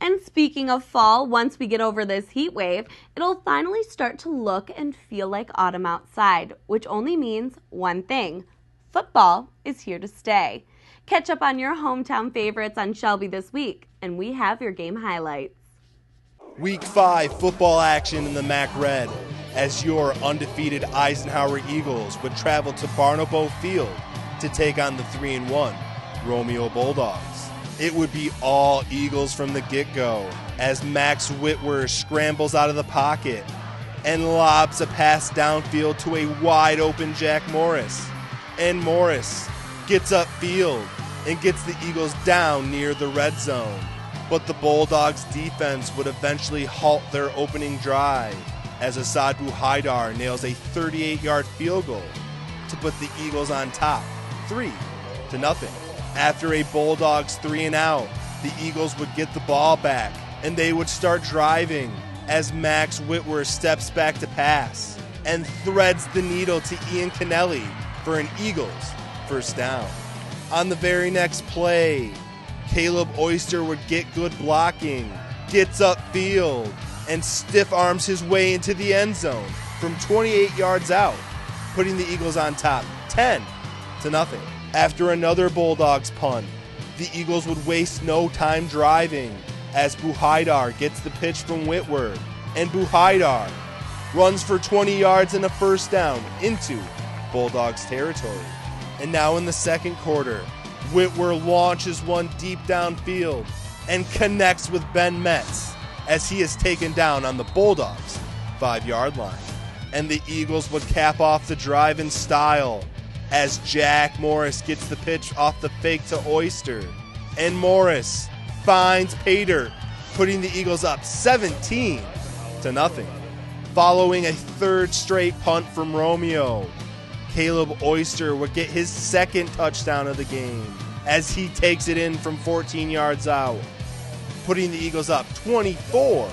And speaking of fall, once we get over this heat wave, it'll finally start to look and feel like autumn outside, which only means one thing: football is here to stay. Catch up on your hometown favorites on Shelby this week, and we have your game highlights. Week 5 football action in the MAC Red as your undefeated Eisenhower Eagles would travel to Barnabow Field to take on the 3-1 Romeo Bulldogs. It would be all Eagles from the get-go as Max Whitworth scrambles out of the pocket and lobs a pass downfield to a wide-open Jack Morris. And Morris gets upfield and gets the Eagles down near the red zone. But the Bulldogs defense would eventually halt their opening drive as Asad Buhaidar nails a 38-yard field goal to put the Eagles on top, 3-0. After a Bulldogs 3-and-out, the Eagles would get the ball back and they would start driving as Max Whitworth steps back to pass and threads the needle to Ian Kennelly for an Eagles first down. On the very next play, Caleb Oyster would get good blocking, gets upfield, and stiff arms his way into the end zone from 28 yards out, putting the Eagles on top, 10-0. After another Bulldogs punt, the Eagles would waste no time driving as Buhaidar gets the pitch from Whitworth, and Buhaidar runs for 20 yards and a first down into Bulldogs territory. And now in the second quarter, Whitworth launches one deep downfield and connects with Ben Metz as he is taken down on the Bulldogs' 5-yard line. And the Eagles would cap off the drive in style as Jack Morris gets the pitch off the fake to Oyster. And Morris finds Pater, putting the Eagles up 17-0. Following a third straight punt from Romeo, Caleb Oyster would get his second touchdown of the game as he takes it in from 14 yards out, putting the Eagles up 24-0.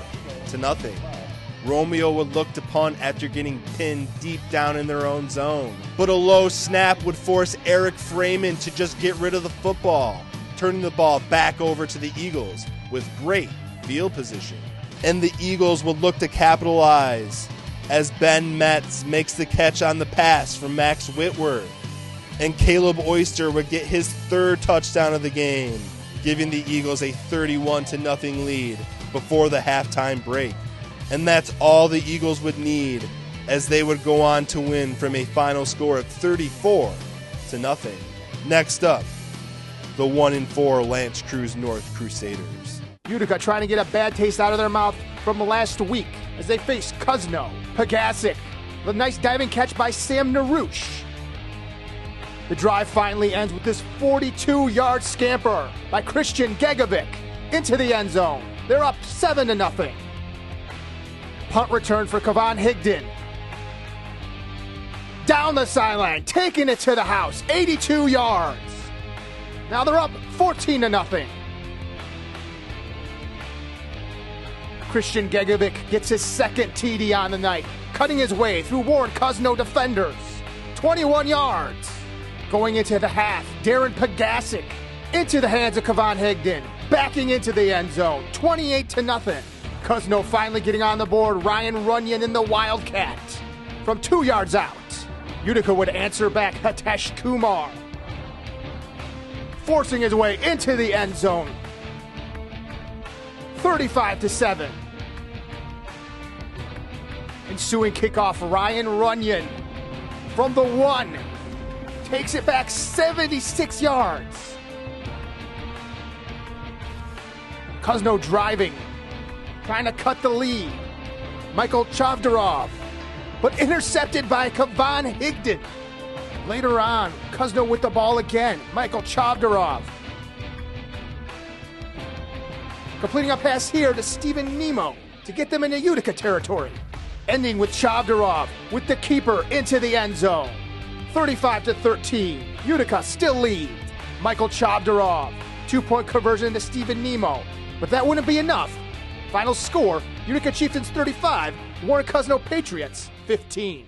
Romeo would look to punt after getting pinned deep down in their own zone, but a low snap would force Eric Freeman to just get rid of the football, turning the ball back over to the Eagles with great field position. And the Eagles would look to capitalize as Ben Metz makes the catch on the pass from Max Whitworth, and Caleb Oyster would get his third touchdown of the game, giving the Eagles a 31-0 lead before the halftime break. And that's all the Eagles would need as they would go on to win from a final score of 34-0. Next up, the 1-4 Lance Cruz North Crusaders. Utica trying to get a bad taste out of their mouth from last week as they face Cousino Patriots. A nice diving catch by Sam Narush. The drive finally ends with this 42-yard scamper by Christian Gegovic into the end zone. They're up 7-0. Punt return for Kevon Higdon. Down the sideline, taking it to the house, 82 yards. Now they're up 14-0. Christian Gegovic gets his second TD on the night, cutting his way through Warren Cousino defenders. 21 yards. Going into the half, Darren Pagasic into the hands of Kevon Higdon, backing into the end zone, 28-0. Cousino finally getting on the board, Ryan Runyon in the Wildcat from 2 yards out. Utica would answer back Hitesh Kumar, forcing his way into the end zone, 35-7. Ensuing kickoff, Ryan Runyon from the 1 takes it back 76 yards. Cousino driving, trying to cut the lead. Michael Chavdarov, but intercepted by Kevon Higdon. Later on, Cousino with the ball again. Michael Chavdarov completing a pass here to Stephen Nemo to get them into Utica territory. Ending with Chavdarov with the keeper into the end zone. 35-13. Utica still lead. Michael Chavdarov, 2-point conversion to Stephen Nemo. But that wouldn't be enough. Final score, Utica Chieftains 35, Warren Cousino Patriots 15.